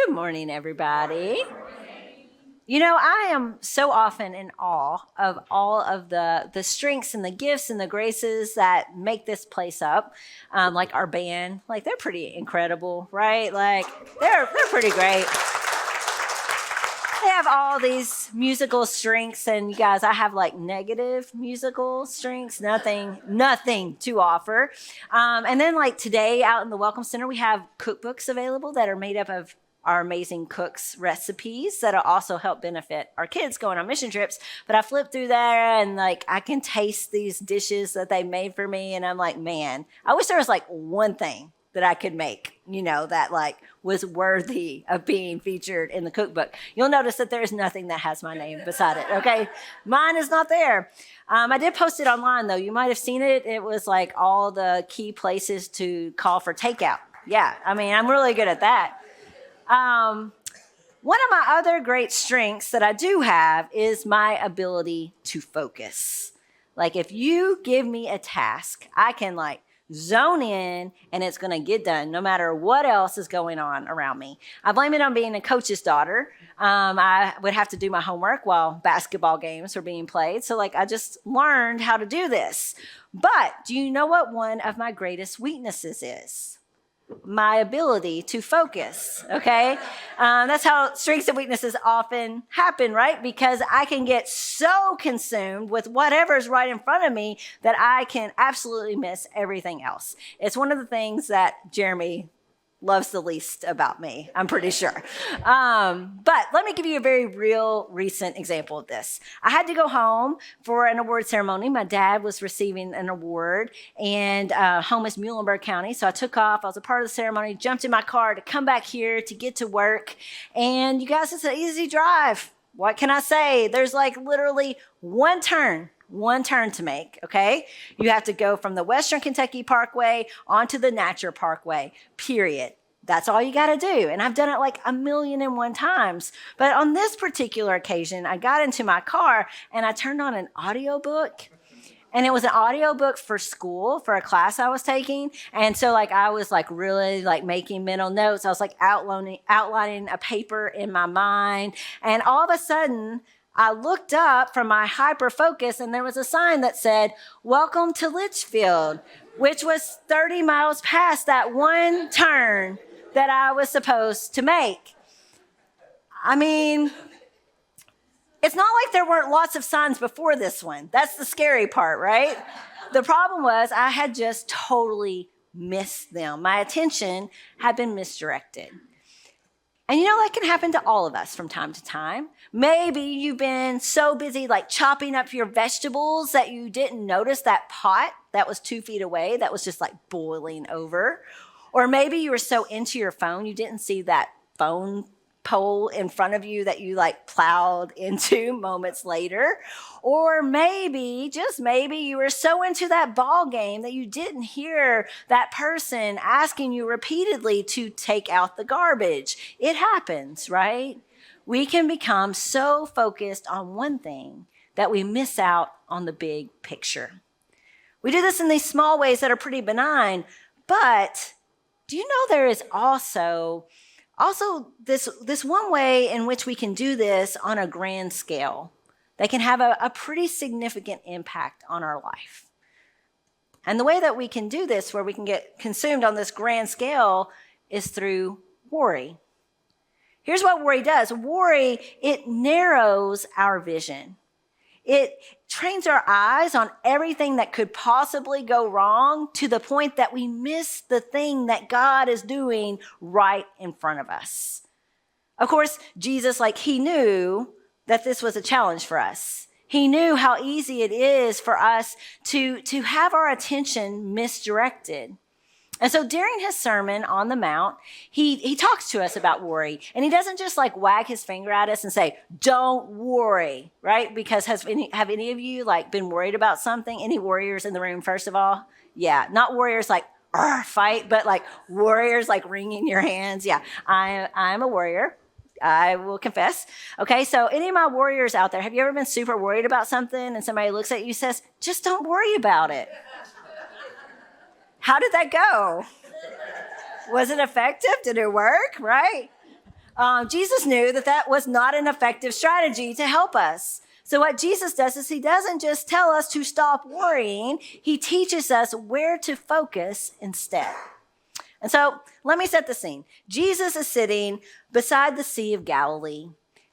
Good morning, everybody. You know, I am so often in awe of all of the strengths and the gifts and the graces that make this place up. Like our band, like they're pretty incredible, right? Like they're pretty great. They have all these musical strengths, and you guys, I have like negative musical strengths, nothing to offer. And then like today out in the Welcome Center, we have cookbooks available that are made up of our amazing cooks' recipes that'll also help benefit our kids going on mission trips. But I flip through there and like I can taste these dishes that they made for me, and I'm like, man, I wish there was like one thing that I could make, that like was worthy of being featured in the cookbook. You'll notice that there's nothing that has my name beside it, okay? Mine is not there. I did post it online, though. You might have seen it. It was like all the key places to call for takeout. Yeah, I mean, I'm really good at that. One of my other great strengths that I do have is my ability to focus. Like if you give me a task, I can like zone in and it's going to get done no matter what else is going on around me. I blame it on being a coach's daughter. I would have to do my homework while basketball games were being played. So like I just learned how to do this. But do you know what one of my greatest weaknesses is? My ability to focus, okay? That's how strengths and weaknesses often happen, right? Because I can get so consumed with whatever's right in front of me that I can absolutely miss everything else. It's one of the things that Jeremy loves the least about me, I'm pretty sure. But let me give you a very real recent example of this. I had to go home for an award ceremony. My dad was receiving an award, and home is Muhlenberg County. So I took off. I was a part of the ceremony, jumped in my car to come back here to get to work. And you guys, it's an easy drive. What can I say? There's like literally one turn to make, okay? You have to go from the Western Kentucky Parkway onto the Natcher Parkway, period. That's all you got to do. And I've done it like 1,000,001 times. But on this particular occasion, I got into my car and I turned on an audiobook. And it was an audiobook for school, for a class I was taking. And so like I was like really like making mental notes. I was like outlining a paper in my mind. And all of a sudden, I looked up from my hyper focus and there was a sign that said, "Welcome to Litchfield," which was 30 miles past that one turn that I was supposed to make. I mean, it's not like there weren't lots of signs before this one. That's the scary part, right? The problem was I had just totally missed them. My attention had been misdirected. And that can happen to all of us from time to time. Maybe you've been so busy like chopping up your vegetables that you didn't notice that pot that was 2 feet away that was just like boiling over. Or maybe you were so into your phone you didn't see that phone pole in front of you that you like plowed into moments later. Or maybe, just maybe, you were so into that ball game that you didn't hear that person asking you repeatedly to take out the garbage. It happens, right? We can become so focused on one thing that we miss out on the big picture. We do this in these small ways that are pretty benign, but do you know there is also this one way in which we can do this on a grand scale that can have a pretty significant impact on our life. And the way that we can do this, where we can get consumed on this grand scale, is through worry. Here's what worry does. Worry, it narrows our vision. It trains our eyes on everything that could possibly go wrong to the point that we miss the thing that God is doing right in front of us. Of course, Jesus, he knew that this was a challenge for us. He knew how easy it is for us to have our attention misdirected. And so during his Sermon on the Mount, he talks to us about worry. And he doesn't just wag his finger at us and say, "Don't worry," right? Because have any of you been worried about something? Any warriors in the room, first of all? Yeah, not warriors fight, but warriors wringing your hands. Yeah, I'm a warrior. I will confess. Okay, so any of my warriors out there, have you ever been super worried about something and somebody looks at you and says, "Just don't worry about it"? How did that go? Was it effective? Did it work? Right? Jesus knew that that was not an effective strategy to help us. So what Jesus does is he doesn't just tell us to stop worrying. He teaches us where to focus instead. And so let me set the scene. Jesus is sitting beside the Sea of Galilee,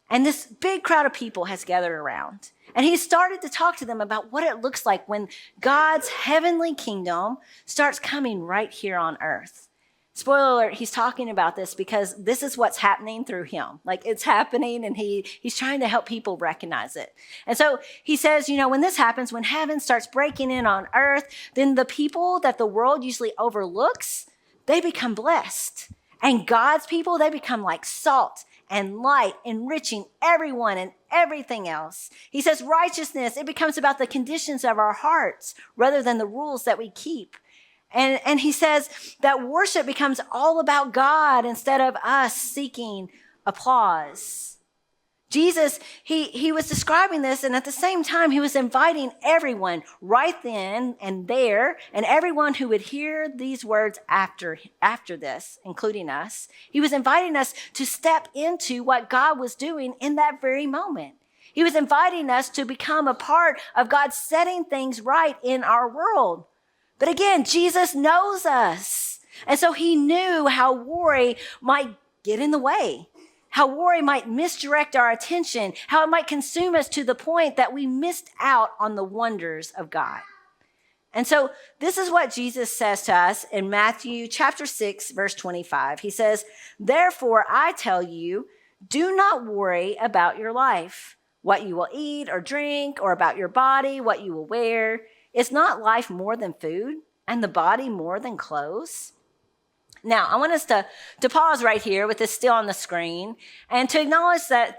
and this big crowd of people has gathered around. And he started to talk to them about what it looks like when God's heavenly kingdom starts coming right here on earth. Spoiler alert, he's talking about this because this is what's happening through him. Like it's happening, and he's trying to help people recognize it. And so he says, when this happens, when heaven starts breaking in on earth, then the people that the world usually overlooks, they become blessed. And God's people, they become like salt and light, enriching everyone and everything else. He says righteousness, it becomes about the conditions of our hearts rather than the rules that we keep. And he says that worship becomes all about God instead of us seeking applause. Jesus, he was describing this, and at the same time, he was inviting everyone right then and there, and everyone who would hear these words after this, including us. He was inviting us to step into what God was doing in that very moment. He was inviting us to become a part of God setting things right in our world. But again, Jesus knows us. And so he knew how worry might get in the way, how worry might misdirect our attention, how it might consume us to the point that we missed out on the wonders of God. And so this is what Jesus says to us in Matthew chapter 6, verse 25. He says, "Therefore, I tell you, do not worry about your life, what you will eat or drink, or about your body, what you will wear. Is not life more than food, and the body more than clothes?" Now, I want us to pause right here with this still on the screen and to acknowledge that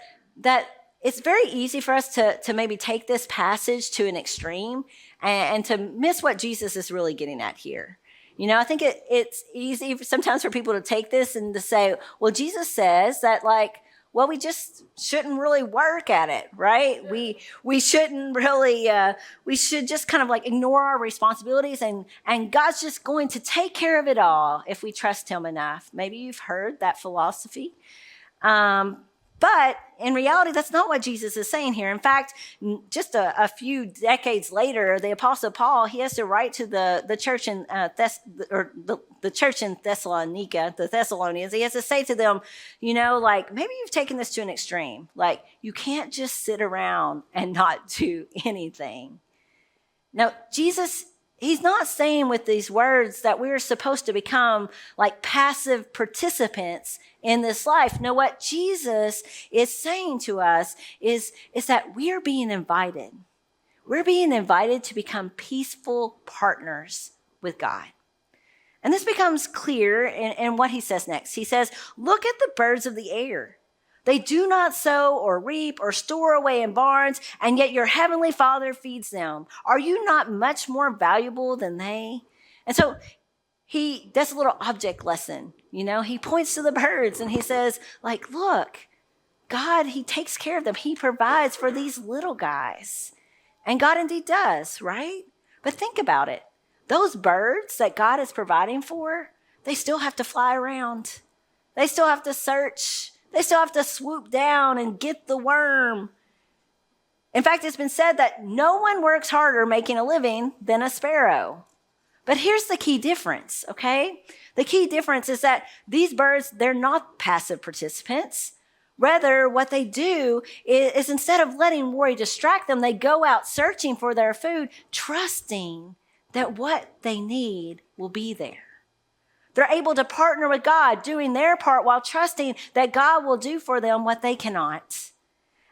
it's very easy for us to maybe take this passage to an extreme and to miss what Jesus is really getting at here. I think it's easy sometimes for people to take this and to say, well, Jesus says that we just shouldn't really work at it, right? We shouldn't really, we should just kind of ignore our responsibilities and God's just going to take care of it all if we trust him enough. Maybe you've heard that philosophy. But in reality, that's not what Jesus is saying here. In fact, just a few decades later, the Apostle Paul, he has to write to the church in the church in Thessalonica, the Thessalonians. He has to say to them, maybe you've taken this to an extreme. You can't just sit around and not do anything. Now, Jesus, he's not saying with these words that we're supposed to become passive participants in this life. No, what Jesus is saying to us is that we're being invited. We're being invited to become peaceful partners with God. And this becomes clear in what he says next. He says, "Look at the birds of the air. They do not sow or reap or store away in barns, and yet your heavenly Father feeds them. Are you not much more valuable than they?" And so he does a little object lesson. He points to the birds and he says, look, God, he takes care of them. He provides for these little guys. And God indeed does, right? But think about it. Those birds that God is providing for, they still have to fly around. They still have to search. They still have to swoop down and get the worm. In fact, it's been said that no one works harder making a living than a sparrow. But here's the key difference, okay? The key difference is that these birds, they're not passive participants. Rather, what they do is instead of letting worry distract them, they go out searching for their food, trusting that what they need will be there. They're able to partner with God, doing their part while trusting that God will do for them what they cannot.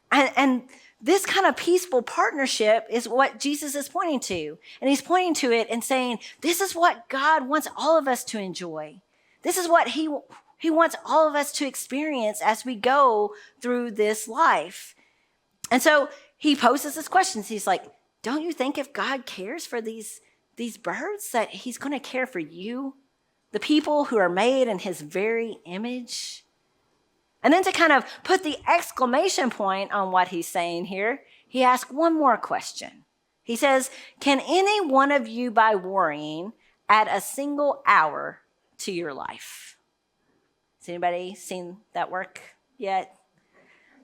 And this kind of peaceful partnership is what Jesus is pointing to. And he's pointing to it and saying, this is what God wants all of us to enjoy. This is what he wants all of us to experience as we go through this life. And so he poses this question. He's like, don't you think if God cares for these birds that he's going to care for you, the people who are made in his very image? And then to kind of put the exclamation point on what he's saying here, he asks one more question. He says, can any one of you by worrying add a single hour to your life? Has anybody seen that work? yet.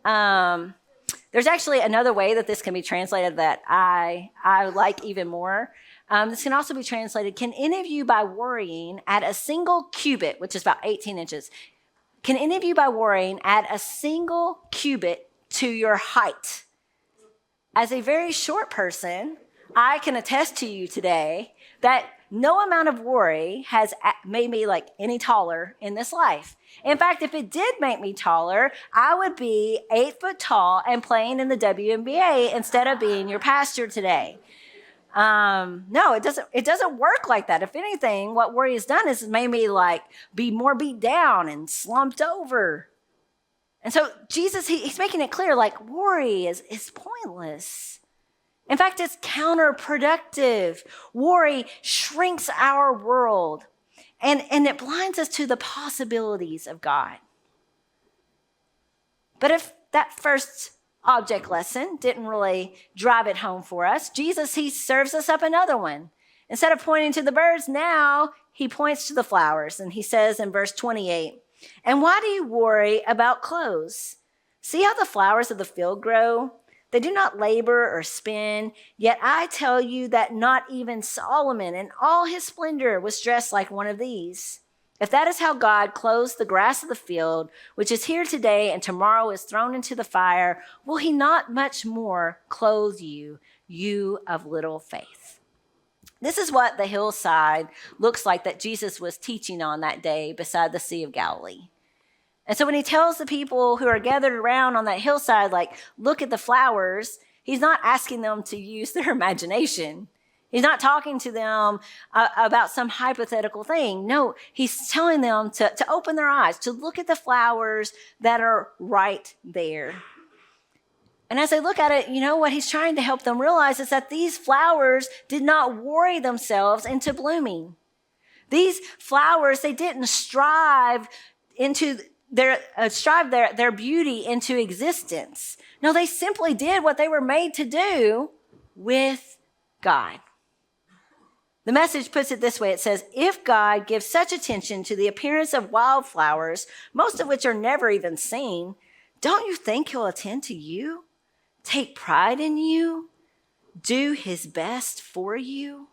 There's actually another way that this can be translated that I like even more. This can also be translated, can any of you by worrying add a single cubit, which is about 18 inches, can any of you by worrying add a single cubit to your height? As a very short person, I can attest to you today that no amount of worry has made me like any taller in this life. In fact, if it did make me taller, I would be 8 foot tall and playing in the WNBA instead of being your pastor today. No, it doesn't work like that. If anything, what worry has done is made me like be more beat down and slumped over. And so Jesus, he's making it clear, like worry is pointless. In fact, it's counterproductive. Worry shrinks our world and it blinds us to the possibilities of God. But if that first object lesson didn't really drive it home for us, Jesus, he serves us up another one. Instead of pointing to the birds, now he points to the flowers. And he says in verse 28, "And why do you worry about clothes? See how the flowers of the field grow? They do not labor or spin, yet I tell you that not even Solomon in all his splendor was dressed like one of these. If that is how God clothes the grass of the field, which is here today and tomorrow is thrown into the fire, will he not much more clothe you, you of little faith?" This is what the hillside looks like that Jesus was teaching on that day beside the Sea of Galilee. And so when he tells the people who are gathered around on that hillside, like, look at the flowers, he's not asking them to use their imagination. He's not talking to them about some hypothetical thing. No, he's telling them to open their eyes, to look at the flowers that are right there. And as they look at it, you know what he's trying to help them realize is that these flowers did not worry themselves into blooming. These flowers, they didn't strive their beauty into existence. No, they simply did what they were made to do with God. The Message puts it this way. It says, if God gives such attention to the appearance of wildflowers, most of which are never even seen, don't you think he'll attend to you, take pride in you, do his best for you?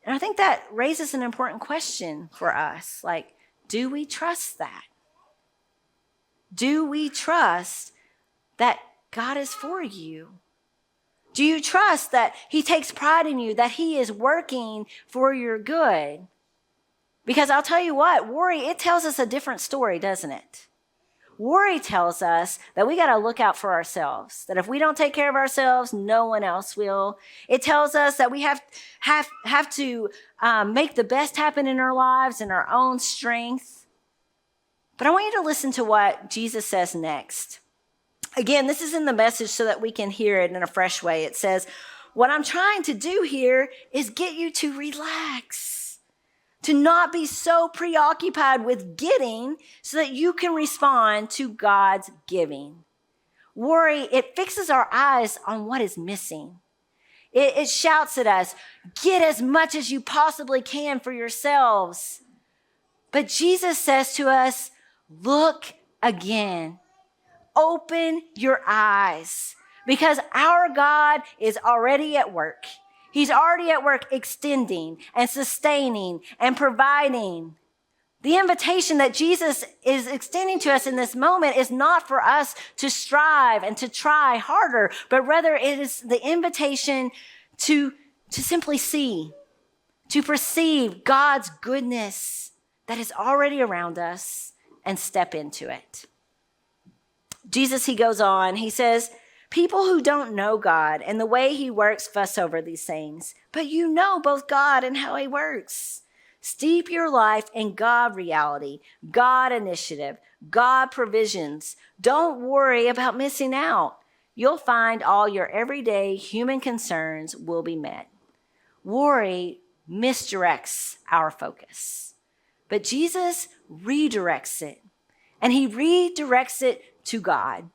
And I think that raises an important question for us. Like, do we trust that? Do we trust that God is for you? Do you trust that he takes pride in you, that he is working for your good? Because I'll tell you what, worry, it tells us a different story, doesn't it? Worry tells us that we got to look out for ourselves, that if we don't take care of ourselves, no one else will. It tells us that we have to make the best happen in our lives in our own strength. But I want you to listen to what Jesus says next. Again, this is in the Message so that we can hear it in a fresh way. It says, what I'm trying to do here is get you to relax, to not be so preoccupied with getting so that you can respond to God's giving. Worry, it fixes our eyes on what is missing. It shouts at us, get as much as you possibly can for yourselves. But Jesus says to us, look again. Open your eyes, because our God is already at work. He's already at work extending and sustaining and providing. The invitation that Jesus is extending to us in this moment is not for us to strive and to try harder, but rather it is the invitation to simply see, to perceive God's goodness that is already around us and step into it. Jesus, he goes on, he says, people who don't know God and the way he works fuss over these things, but you know both God and how he works. Steep your life in God reality, God initiative, God provisions. Don't worry about missing out. You'll find all your everyday human concerns will be met. Worry misdirects our focus, but Jesus redirects it, and he redirects it to God,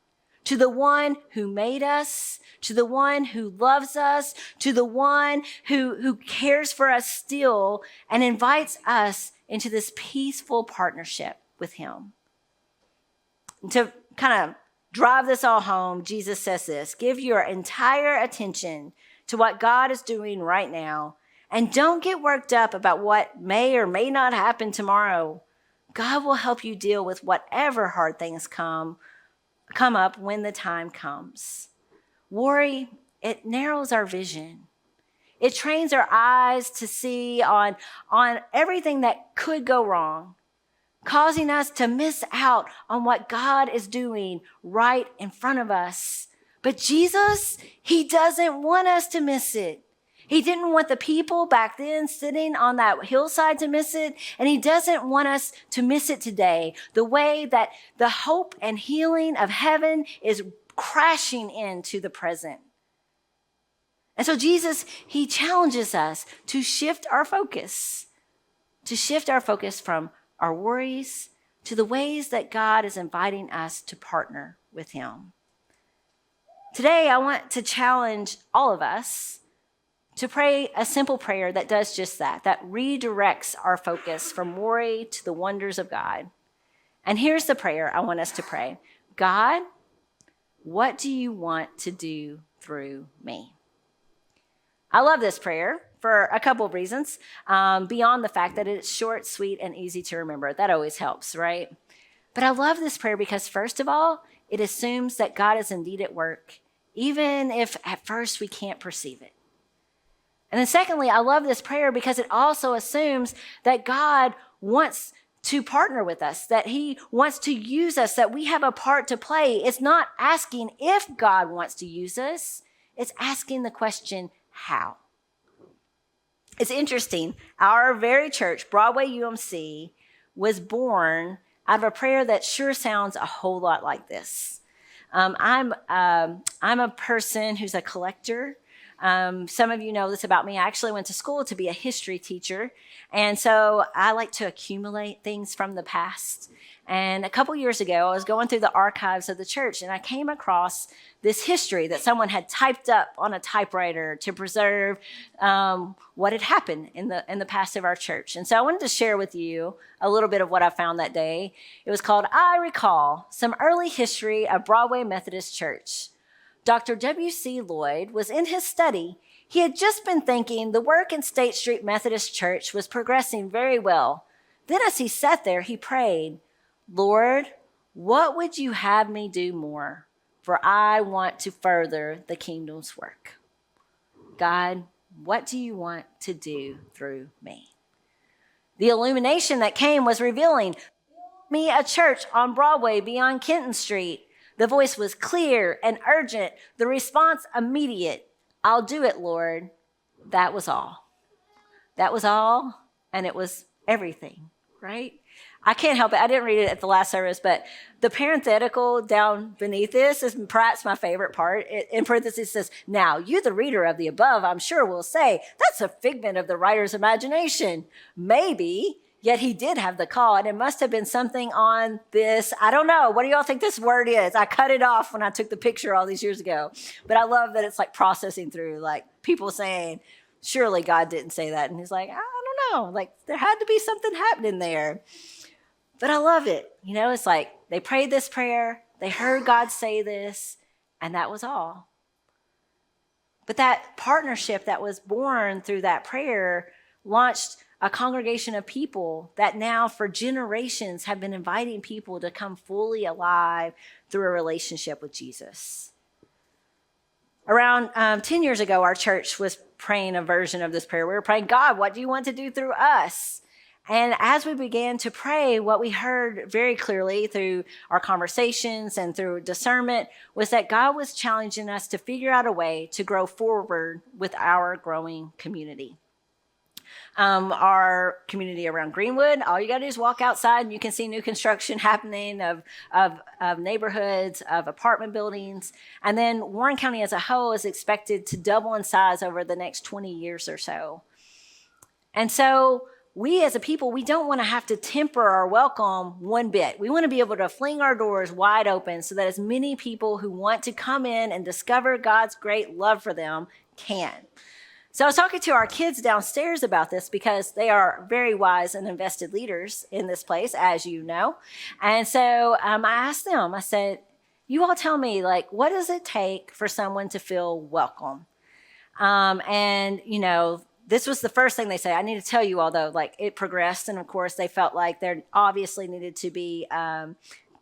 to the one who made us, to the one who loves us, to the one who cares for us still and invites us into this peaceful partnership with him. To kind of drive this all home, Jesus says this: give your entire attention to what God is doing right now, and don't get worked up about what may or may not happen tomorrow. God will help you deal with whatever hard things come up when the time comes. Worry, it narrows our vision. It trains our eyes to see on everything that could go wrong, causing us to miss out on what God is doing right in front of us. But Jesus, he doesn't want us to miss it. He didn't want the people back then sitting on that hillside to miss it, and he doesn't want us to miss it today, the way that the hope and healing of heaven is crashing into the present. And so Jesus, he challenges us to shift our focus from our worries to the ways that God is inviting us to partner with him. Today, I want to challenge all of us to pray a simple prayer that does just that redirects our focus from worry to the wonders of God. And here's the prayer I want us to pray. God, what do you want to do through me? I love this prayer for a couple of reasons, beyond the fact that it's short, sweet, and easy to remember. That always helps, right? But I love this prayer because, first of all, it assumes that God is indeed at work, even if at first we can't perceive it. And then secondly, I love this prayer because it also assumes that God wants to partner with us, that he wants to use us, that we have a part to play. It's not asking if God wants to use us. It's asking the question, how? It's interesting. Our very church, Broadway UMC, was born out of a prayer that sure sounds a whole lot like this. I'm a person who's a collector. Some of you know this about me. I actually went to school to be a history teacher. And so I like to accumulate things from the past. And a couple years ago, I was going through the archives of the church and I came across this history that someone had typed up on a typewriter to preserve what had happened in the past of our church. And so I wanted to share with you a little bit of what I found that day. It was called I Recall, Some Early History of Broadway Methodist Church. Dr. W.C. Lloyd was in his study. He had just been thinking the work in State Street Methodist Church was progressing very well. Then as he sat there, he prayed, Lord, what would you have me do more? For I want to further the kingdom's work. God, what do you want to do through me? The illumination that came was revealing, build me a church on Broadway beyond Kenton Street. The voice was clear and urgent. The response immediate. I'll do it, Lord. That was all. That was all, and it was everything, right? I can't help it. I didn't read it at the last service, but the parenthetical down beneath this is perhaps my favorite part. In parentheses, it says, now, you, the reader of the above, I'm sure will say, that's a figment of the writer's imagination. Maybe, yet he did have the call, and it must have been something on this. I don't know. What do y'all think this word is? I cut it off when I took the picture all these years ago. But I love that it's like processing through, like people saying, surely God didn't say that. And he's like, I don't know. Like there had to be something happening there. But I love it. You know, it's like they prayed this prayer, they heard God say this, and that was all. But that partnership that was born through that prayer launched a congregation of people that now for generations have been inviting people to come fully alive through a relationship with Jesus. Around 10 years ago, our church was praying a version of this prayer. We were praying, God, what do you want to do through us? And as we began to pray, what we heard very clearly through our conversations and through discernment was that God was challenging us to figure out a way to grow forward with our growing community. Our community around Greenwood, all you got to do is walk outside and you can see new construction happening of neighborhoods, of apartment buildings. And then Warren County as a whole is expected to double in size over the next 20 years or so. And so we as a people, we don't want to have to temper our welcome one bit. We want to be able to fling our doors wide open so that as many people who want to come in and discover God's great love for them can. So I was talking to our kids downstairs about this because they are very wise and invested leaders in this place, as you know. And so I asked them, I said, you all tell me, like, what does it take for someone to feel welcome? And, this was the first thing they said. I need to tell you, although, like, it progressed. And of course, they felt like there obviously needed to be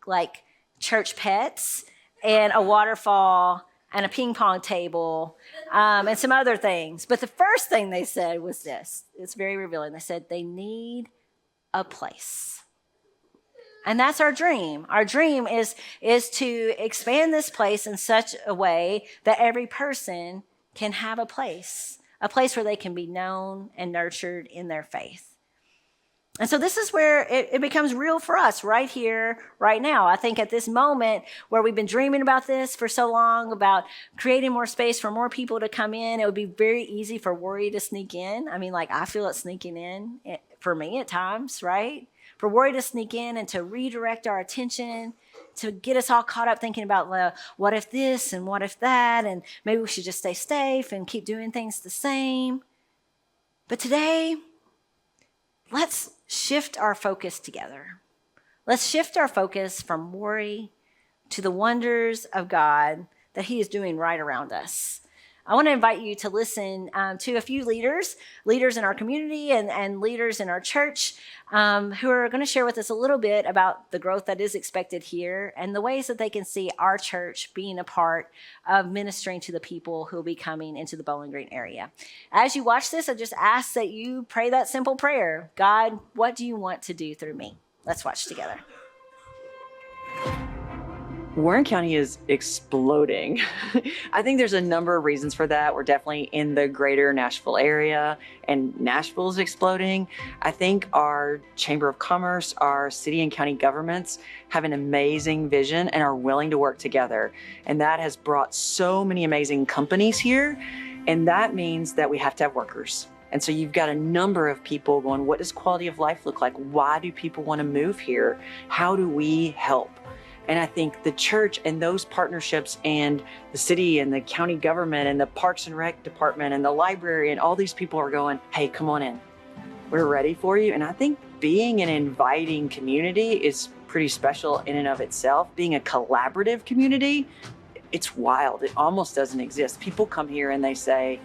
like church pets and a waterfall and a ping pong table and some other things. But the first thing they said was this. It's very revealing. They said they need a place. And that's our dream. Our dream is to expand this place in such a way that every person can have a place where they can be known and nurtured in their faith. And so this is where it becomes real for us right here, right now. I think at this moment where we've been dreaming about this for so long, about creating more space for more people to come in, it would be very easy for worry to sneak in. I mean, like, I feel it sneaking in for me at times, right? For worry to sneak in and to redirect our attention, to get us all caught up thinking about, well, what if this and what if that, and maybe we should just stay safe and keep doing things the same. But today, let's shift our focus together. Let's shift our focus from worry to the wonders of God that He is doing right around us. I want to invite you to listen to a few leaders in our community and leaders in our church who are going to share with us a little bit about the growth that is expected here and the ways that they can see our church being a part of ministering to the people who will be coming into the Bowling Green area. As you watch this, I just ask that you pray that simple prayer. God, what do you want to do through me? Let's watch together. Warren County is exploding. I think there's a number of reasons for that. We're definitely in the greater Nashville area, and Nashville is exploding. I think our Chamber of Commerce, our city and county governments have an amazing vision and are willing to work together. And that has brought so many amazing companies here. And that means that we have to have workers. And so you've got a number of people going, what does quality of life look like? Why do people want to move here? How do we help? And I think the church and those partnerships and the city and the county government and the Parks and Rec department and the library and all these people are going, hey, come on in. We're ready for you. And I think being an inviting community is pretty special in and of itself. Being a collaborative community, it's wild. It almost doesn't exist. People come here and they say,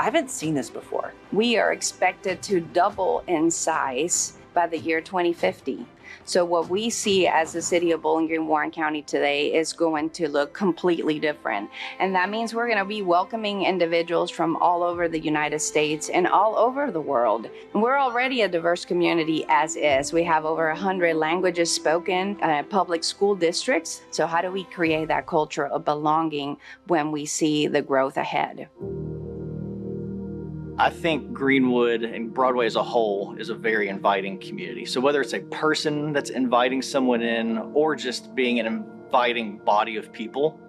I haven't seen this before. We are expected to double in size by the year 2050. So what we see as the city of Bowling Green, Warren County today is going to look completely different. And that means we're going to be welcoming individuals from all over the United States and all over the world. And we're already a diverse community as is. We have over 100 languages spoken, public school districts. So how do we create that culture of belonging when we see the growth ahead? I think Greenwood and Broadway as a whole is a very inviting community. So whether it's a person that's inviting someone in or just being an inviting body of people,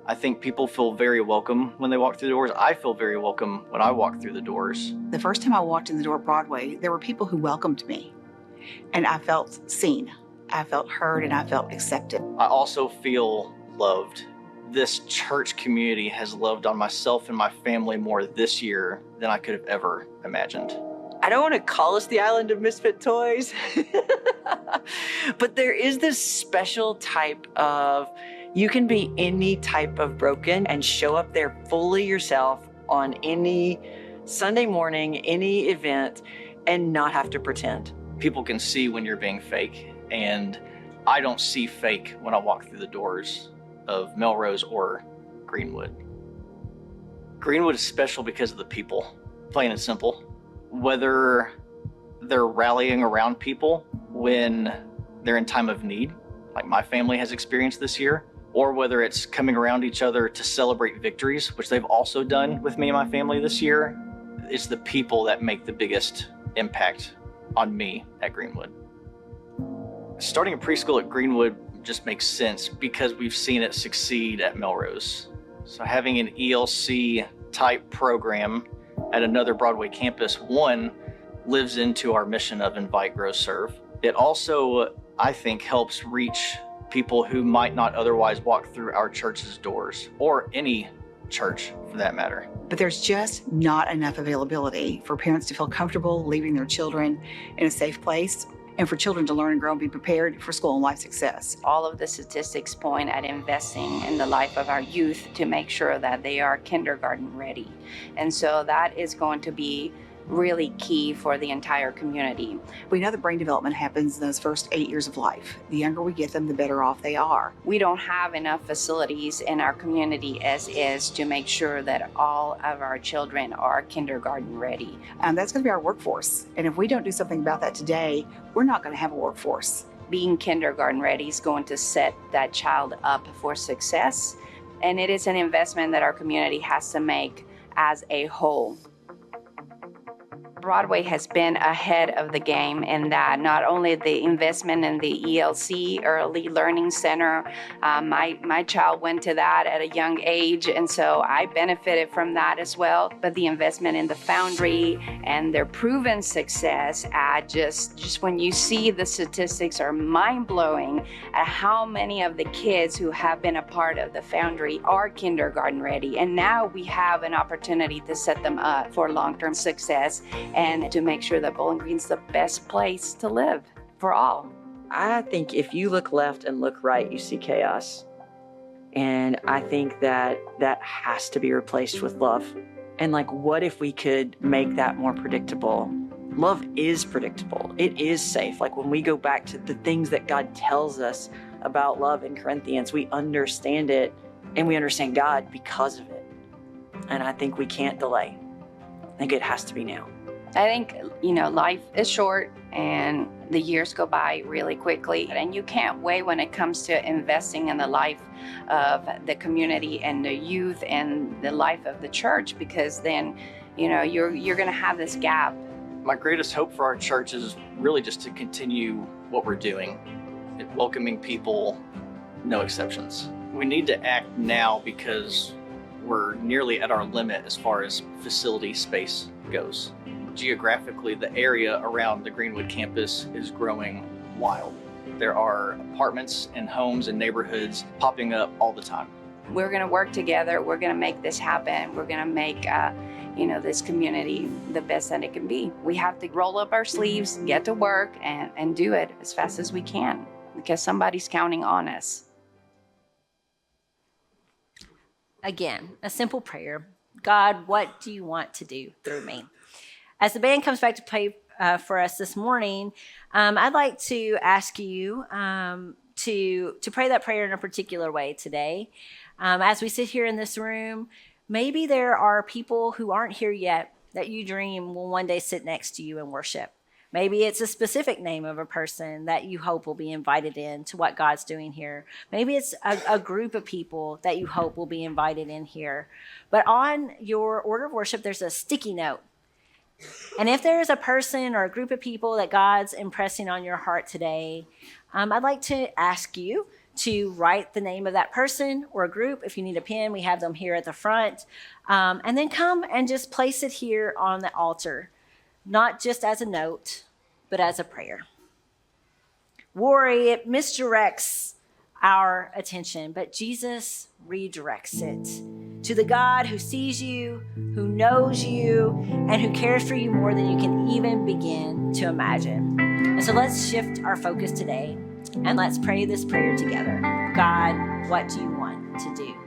I think people feel very welcome when they walk through the doors. I feel very welcome when I walk through the doors. The first time I walked in the door at Broadway, there were people who welcomed me, and I felt seen, I felt heard, and I felt accepted. I also feel loved. This church community has loved on myself and my family more this year than I could have ever imagined. I don't want to call us the island of misfit toys, but there is this special type of, you can be any type of broken and show up there fully yourself on any Sunday morning, any event, and not have to pretend. People can see when you're being fake, and I don't see fake when I walk through the doors of Melrose or Greenwood. Greenwood is special because of the people, plain and simple. Whether they're rallying around people when they're in time of need, like my family has experienced this year, or whether it's coming around each other to celebrate victories, which they've also done with me and my family this year, it's the people that make the biggest impact on me at Greenwood. Starting a preschool at Greenwood just makes sense because we've seen it succeed at Melrose. So having an ELC type program at another Broadway campus, one, lives into our mission of invite, grow, serve. It also, I think, helps reach people who might not otherwise walk through our church's doors or any church for that matter. But there's just not enough availability for parents to feel comfortable leaving their children in a safe place and for children to learn and grow and be prepared for school and life success. All of the statistics point at investing in the life of our youth to make sure that they are kindergarten ready. And so that is going to be really key for the entire community. We know that brain development happens in those first 8 years of life. The younger we get them, the better off they are. We don't have enough facilities in our community as is to make sure that all of our children are kindergarten ready. That's going to be our workforce. And if we don't do something about that today, we're not going to have a workforce. Being kindergarten ready is going to set that child up for success. And it is an investment that our community has to make as a whole. Broadway has been ahead of the game in that not only the investment in the ELC, Early Learning Center, my child went to that at a young age, and so I benefited from that as well. But the investment in the Foundry and their proven success at just when you see the statistics are mind-blowing at how many of the kids who have been a part of the Foundry are kindergarten ready. And now we have an opportunity to set them up for long-term success and to make sure that Bowling Green's the best place to live for all. I think if you look left and look right, you see chaos. And I think that has to be replaced with love. And like, what if we could make that more predictable? Love is predictable. It is safe. Like when we go back to the things that God tells us about love in Corinthians, we understand it and we understand God because of it. And I think we can't delay. I think it has to be now. I think, life is short and the years go by really quickly. And you can't wait when it comes to investing in the life of the community and the youth and the life of the church, because then, you're going to have this gap. My greatest hope for our church is really just to continue what we're doing, welcoming people, no exceptions. We need to act now because we're nearly at our limit as far as facility space goes. Geographically, the area around the Greenwood campus is growing wild. There are apartments and homes and neighborhoods popping up all the time. We're going to work together. We're going to make this happen. We're going to make, this community the best that it can be. We have to roll up our sleeves, get to work, and do it as fast as we can because somebody's counting on us. Again, a simple prayer. God, what do you want to do through me? As the band comes back to play for us this morning, I'd like to ask you to pray that prayer in a particular way today. As we sit here in this room, maybe there are people who aren't here yet that you dream will one day sit next to you and worship. Maybe it's a specific name of a person that you hope will be invited in to what God's doing here. Maybe it's a group of people that you hope will be invited in here. But on your order of worship, there's a sticky note. And if there's a person or a group of people that God's impressing on your heart today, I'd like to ask you to write the name of that person or a group. If you need a pen, we have them here at the front. And then come and just place it here on the altar, not just as a note, but as a prayer. Worry, it misdirects our attention, but Jesus redirects it to the God who sees you, who knows you, and who cares for you more than you can even begin to imagine. And so let's shift our focus today and let's pray this prayer together. God, what do you want to do?